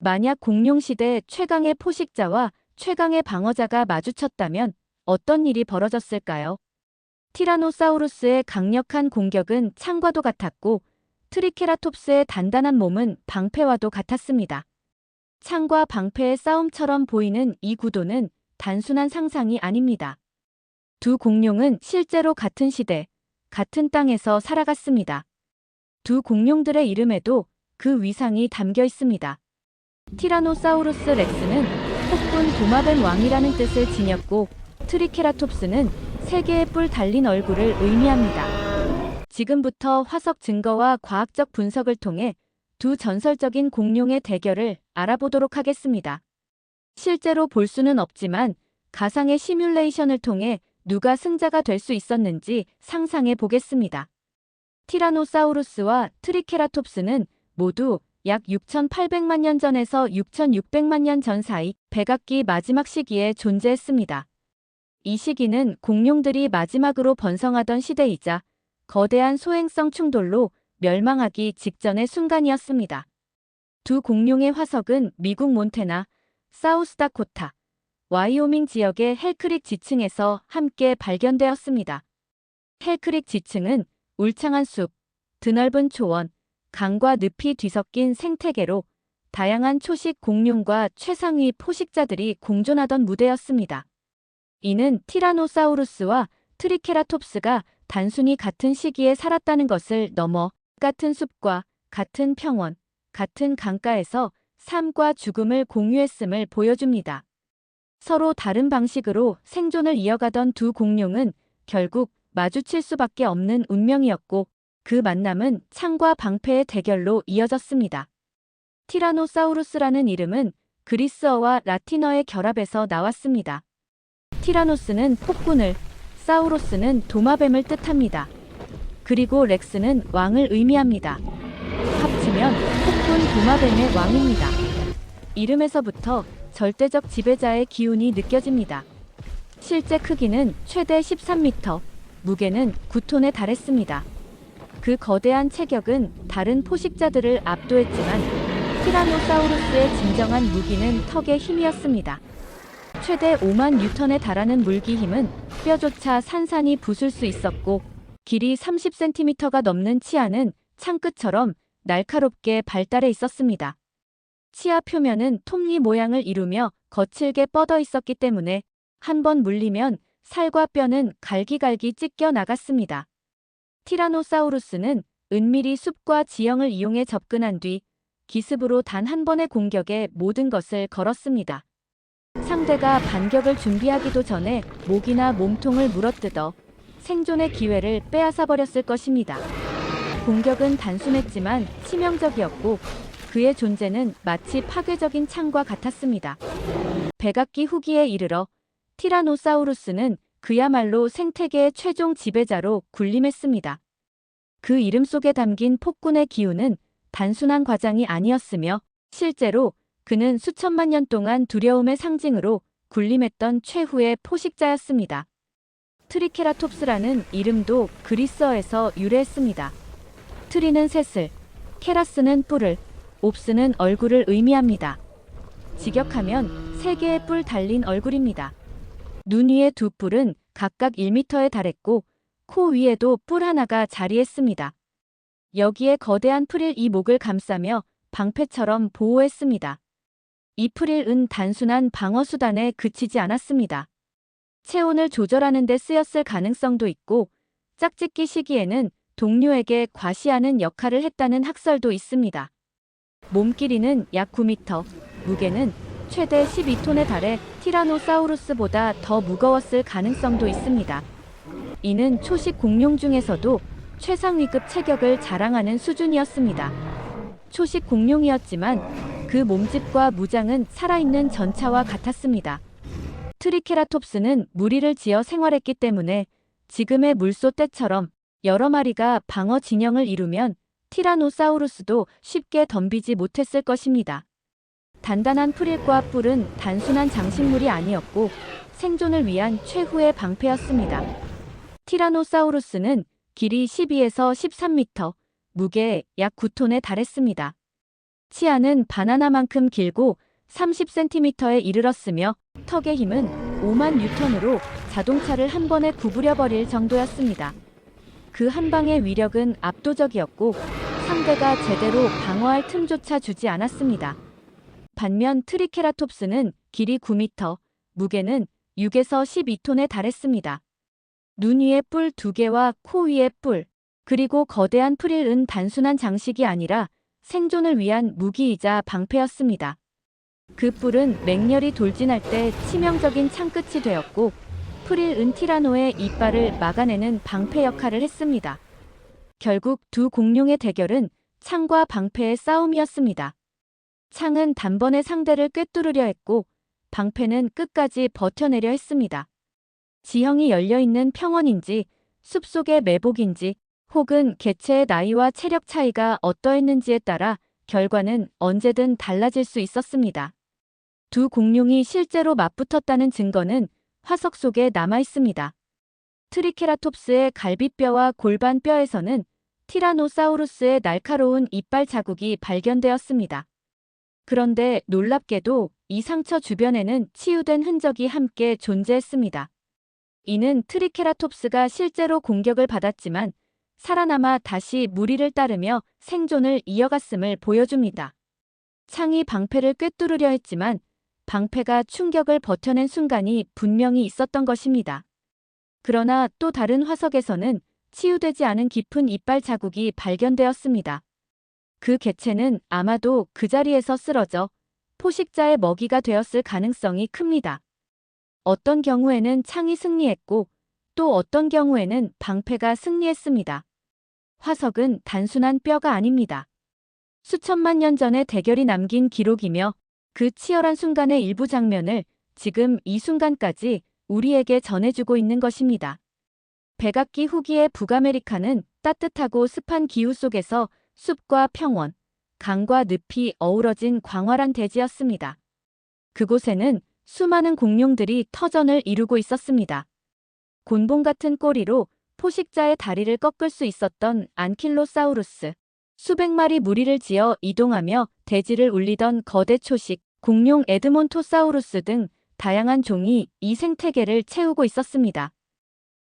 만약 공룡시대 최강의 포식자와 최강의 방어자가 마주쳤다면 어떤 일이 벌어졌을까요? 티라노사우루스의 강력한 공격은 창과도 같았고 트리케라톱스의 단단한 몸은 방패와도 같았습니다. 창과 방패의 싸움처럼 보이는 이 구도는 단순한 상상이 아닙니다. 두 공룡은 실제로 같은 시대, 같은 땅에서 살아갔습니다. 두 공룡들의 이름에도 그 위상이 담겨 있습니다. 티라노사우루스 렉스는 폭군 도마뱀 왕이라는 뜻을 지녔고 트리케라톱스는 세 개의 뿔 달린 얼굴을 의미합니다. 지금부터 화석 증거와 과학적 분석을 통해 두 전설적인 공룡의 대결을 알아보도록 하겠습니다. 실제로 볼 수는 없지만 가상의 시뮬레이션을 통해 누가 승자가 될 수 있었는지 상상해 보겠습니다. 티라노사우루스와 트리케라톱스는 모두 약 6,800만 년 전에서 6,600만 년 전 사이 백악기 마지막 시기에 존재했습니다. 이 시기는 공룡들이 마지막으로 번성하던 시대이자 거대한 소행성 충돌로 멸망하기 직전의 순간이었습니다. 두 공룡의 화석은 미국 몬태나, 사우스다코타, 와이오밍 지역의 헬크릭 지층에서 함께 발견되었습니다. 헬크릭 지층은 울창한 숲, 드넓은 초원, 강과 늪이 뒤섞인 생태계로 다양한 초식 공룡과 최상위 포식자들이 공존하던 무대였습니다. 이는 티라노사우루스와 트리케라톱스가 단순히 같은 시기에 살았다는 것을 넘어 같은 숲과 같은 평원, 같은 강가에서 삶과 죽음을 공유했음을 보여줍니다. 서로 다른 방식으로 생존을 이어가던 두 공룡은 결국 마주칠 수밖에 없는 운명이었고 그 만남은 창과 방패의 대결로 이어졌습니다. 티라노사우루스라는 이름은 그리스어와 라틴어의 결합에서 나왔습니다. 티라노스는 폭군을, 사우로스는 도마뱀을 뜻합니다. 그리고 렉스는 왕을 의미합니다. 합치면 폭군 도마뱀의 왕입니다. 이름에서부터 절대적 지배자의 기운이 느껴집니다. 실제 크기는 최대 13m, 무게는 9톤에 달했습니다. 그 거대한 체격은 다른 포식자들을 압도했지만 티라노사우루스의 진정한 무기는 턱의 힘이었습니다. 최대 5만 뉴턴에 달하는 물기 힘은 뼈조차 산산이 부술 수 있었고 길이 30cm가 넘는 치아는 창끝처럼 날카롭게 발달해 있었습니다. 치아 표면은 톱니 모양을 이루며 거칠게 뻗어 있었기 때문에 한 번 물리면 살과 뼈는 갈기갈기 찢겨 나갔습니다. 티라노사우루스는 은밀히 숲과 지형을 이용해 접근한 뒤 기습으로 단 한 번의 공격에 모든 것을 걸었습니다. 상대가 반격을 준비하기도 전에 목이나 몸통을 물어뜯어 생존의 기회를 빼앗아 버렸을 것입니다. 공격은 단순했지만 치명적이었고 그의 존재는 마치 파괴적인 창과 같았습니다. 백악기 후기에 이르러 티라노사우루스는 그야말로 생태계의 최종 지배자로 군림했습니다. 그 이름 속에 담긴 폭군의 기운은 단순한 과장이 아니었으며 실제로 그는 수천만 년 동안 두려움의 상징으로 군림했던 최후의 포식자였습니다. 트리케라톱스라는 이름도 그리스어에서 유래했습니다. 트리는 셋을, 케라스는 뿔을, 옵스는 얼굴을 의미합니다. 직역하면 세 개의 뿔 달린 얼굴입니다. 눈 위의 두 뿔은 각각 1m에 달했고 코 위에도 뿔 하나가 자리했습니다. 여기에 거대한 프릴 이 목을 감싸며 방패처럼 보호했습니다. 이 프릴은 단순한 방어수단에 그치지 않았습니다. 체온을 조절하는 데 쓰였을 가능성도 있고 짝짓기 시기에는 동료에게 과시하는 역할을 했다는 학설도 있습니다. 몸 길이는 약 9m, 무게는 최대 12톤에 달해 티라노사우루스보다 더 무거웠을 가능성도 있습니다. 이는 초식 공룡 중에서도 최상위급 체격을 자랑하는 수준이었습니다. 초식 공룡이었지만 그 몸집과 무장은 살아있는 전차와 같았습니다. 트리케라톱스는 무리를 지어 생활했기 때문에 지금의 물소 떼처럼 여러 마리가 방어 진영을 이루면 티라노사우루스도 쉽게 덤비지 못했을 것입니다. 단단한 프릴과 뿔은 단순한 장식물이 아니었고 생존을 위한 최후의 방패였습니다. 티라노사우루스는 길이 12에서 13m, 무게 약 9톤에 달했습니다. 치아는 바나나만큼 길고 30cm에 이르렀으며 턱의 힘은 5만 뉴턴으로 자동차를 한 번에 구부려 버릴 정도였습니다. 그 한 방의 위력은 압도적이었고 상대가 제대로 방어할 틈조차 주지 않았습니다. 반면 트리케라톱스는 길이 9m, 무게는 6에서 12톤에 달했습니다. 눈 위에 뿔 2개와 코 위에 뿔, 그리고 거대한 프릴은 단순한 장식이 아니라 생존을 위한 무기이자 방패였습니다. 그 뿔은 맹렬히 돌진할 때 치명적인 창끝이 되었고 프릴은 티라노의 이빨을 막아내는 방패 역할을 했습니다. 결국 두 공룡의 대결은 창과 방패의 싸움이었습니다. 창은 단번에 상대를 꿰뚫으려 했고 방패는 끝까지 버텨내려 했습니다. 지형이 열려있는 평원인지 숲속의 매복인지 혹은 개체의 나이와 체력 차이가 어떠했는지에 따라 결과는 언제든 달라질 수 있었습니다. 두 공룡이 실제로 맞붙었다는 증거는 화석 속에 남아 있습니다. 트리케라톱스의 갈비뼈와 골반 뼈에서는 티라노사우루스의 날카로운 이빨 자국이 발견되었습니다. 그런데 놀랍게도 이 상처 주변에는 치유된 흔적이 함께 존재했습니다. 이는 트리케라톱스가 실제로 공격을 받았지만 살아남아 다시 무리를 따르며 생존을 이어갔음을 보여줍니다. 창이 방패를 꿰뚫으려 했지만 방패가 충격을 버텨낸 순간이 분명히 있었던 것입니다. 그러나 또 다른 화석에서는 치유되지 않은 깊은 이빨 자국이 발견되었습니다. 그 개체는 아마도 그 자리에서 쓰러져 포식자의 먹이가 되었을 가능성이 큽니다. 어떤 경우에는 창이 승리했고 또 어떤 경우에는 방패가 승리했습니다. 화석은 단순한 뼈가 아닙니다. 수천만 년 전의 대결이 남긴 기록이며 그 치열한 순간의 일부 장면을 지금 이 순간까지 우리에게 전해주고 있는 것입니다. 백악기 후기의 북아메리카는 따뜻하고 습한 기후 속에서 숲과 평원, 강과 늪이 어우러진 광활한 대지였습니다. 그곳에는 수많은 공룡들이 터전을 이루고 있었습니다. 곤봉 같은 꼬리로 포식자의 다리를 꺾을 수 있었던 안킬로사우루스, 수백 마리 무리를 지어 이동하며 대지를 울리던 거대 초식, 공룡 에드몬토사우루스 등 다양한 종이 이 생태계를 채우고 있었습니다.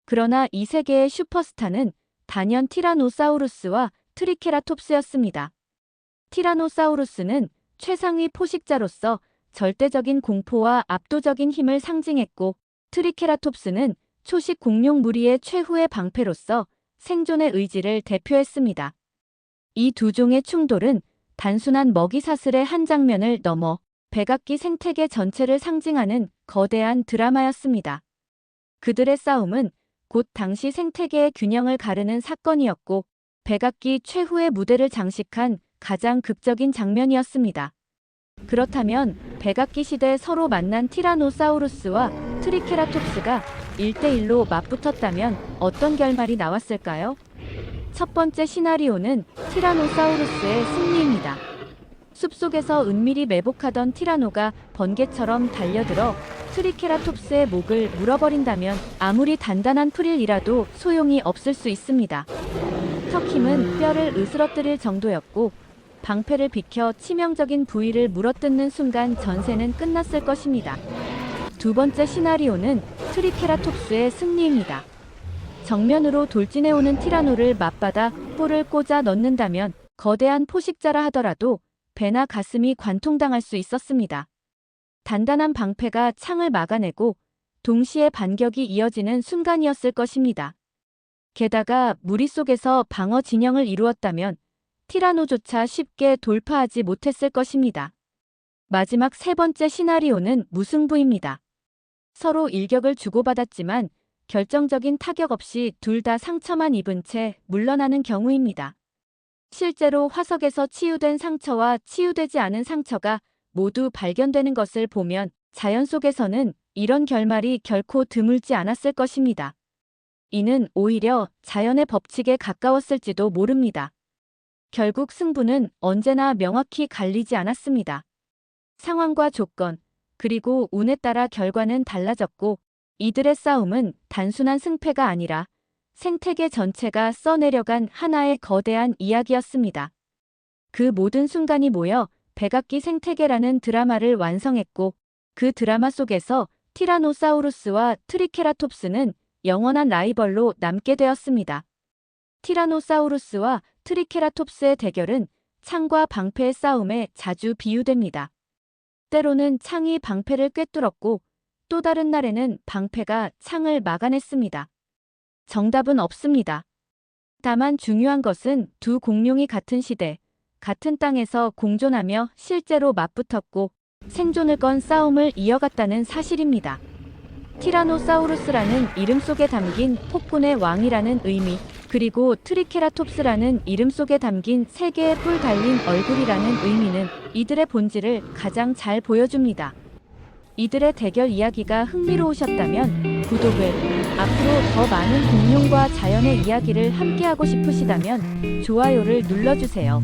그러나 이 세계의 슈퍼스타는 단연 티라노사우루스와 트리케라톱스였습니다. 티라노사우루스는 최상위 포식자로서 절대적인 공포와 압도적인 힘을 상징했고 트리케라톱스는 초식 공룡 무리의 최후의 방패로서 생존의 의지를 대표했습니다. 이 두 종의 충돌은 단순한 먹이 사슬의 한 장면을 넘어 백악기 생태계 전체를 상징하는 거대한 드라마였습니다. 그들의 싸움은 곧 당시 생태계의 균형을 가르는 사건이었고 백악기 최후의 무대를 장식한 가장 극적인 장면이었습니다. 그렇다면 백악기 시대 서로 만난 티라노사우루스와 트리케라톱스가 1대1로 맞붙었다면 어떤 결말이 나왔을까요? 첫 번째 시나리오는 티라노사우루스의 승리입니다. 숲속에서 은밀히 매복하던 티라노가 번개처럼 달려들어 트리케라톱스의 목을 물어버린다면 아무리 단단한 프릴이라도 소용이 없을 수 있습니다. 턱 힘은 뼈를 으스러뜨릴 정도였고 방패를 비켜 치명적인 부위를 물어뜯는 순간 전세는 끝났을 것입니다. 두 번째 시나리오는 트리케라톱스의 승리입니다. 정면으로 돌진해오는 티라노를 맞받아 뿔을 꽂아 넣는다면 거대한 포식자라 하더라도 배나 가슴이 관통당할 수 있었습니다. 단단한 방패가 창을 막아내고 동시에 반격이 이어지는 순간이었을 것입니다. 게다가 무리 속에서 방어 진영을 이루었다면 티라노조차 쉽게 돌파하지 못했을 것입니다. 마지막 세 번째 시나리오는 무승부입니다. 서로 일격을 주고받았지만 결정적인 타격 없이 둘 다 상처만 입은 채 물러나는 경우입니다. 실제로 화석에서 치유된 상처와 치유되지 않은 상처가 모두 발견되는 것을 보면 자연 속에서는 이런 결말이 결코 드물지 않았을 것입니다. 이는 오히려 자연의 법칙에 가까웠을지도 모릅니다. 결국 승부는 언제나 명확히 갈리지 않았습니다. 상황과 조건, 그리고 운에 따라 결과는 달라졌고 이들의 싸움은 단순한 승패가 아니라 생태계 전체가 써내려간 하나의 거대한 이야기였습니다. 그 모든 순간이 모여 백악기 생태계라는 드라마를 완성했고 그 드라마 속에서 티라노사우루스와 트리케라톱스는 영원한 라이벌로 남게 되었습니다. 티라노사우루스와 트리케라톱스의 대결은 창과 방패의 싸움에 자주 비유됩니다. 때로는 창이 방패를 꿰뚫었고 또 다른 날에는 방패가 창을 막아냈습니다. 정답은 없습니다. 다만 중요한 것은 두 공룡이 같은 시대, 같은 땅에서 공존하며 실제로 맞붙었고 생존을 건 싸움을 이어갔다는 사실입니다. 티라노사우루스라는 이름 속에 담긴 폭군의 왕이라는 의미, 그리고 트리케라톱스라는 이름 속에 담긴 세 개의 뿔 달린 얼굴이라는 의미는 이들의 본질을 가장 잘 보여줍니다. 이들의 대결 이야기가 흥미로우셨다면 구독을, 앞으로 더 많은 공룡과 자연의 이야기를 함께하고 싶으시다면 좋아요를 눌러주세요.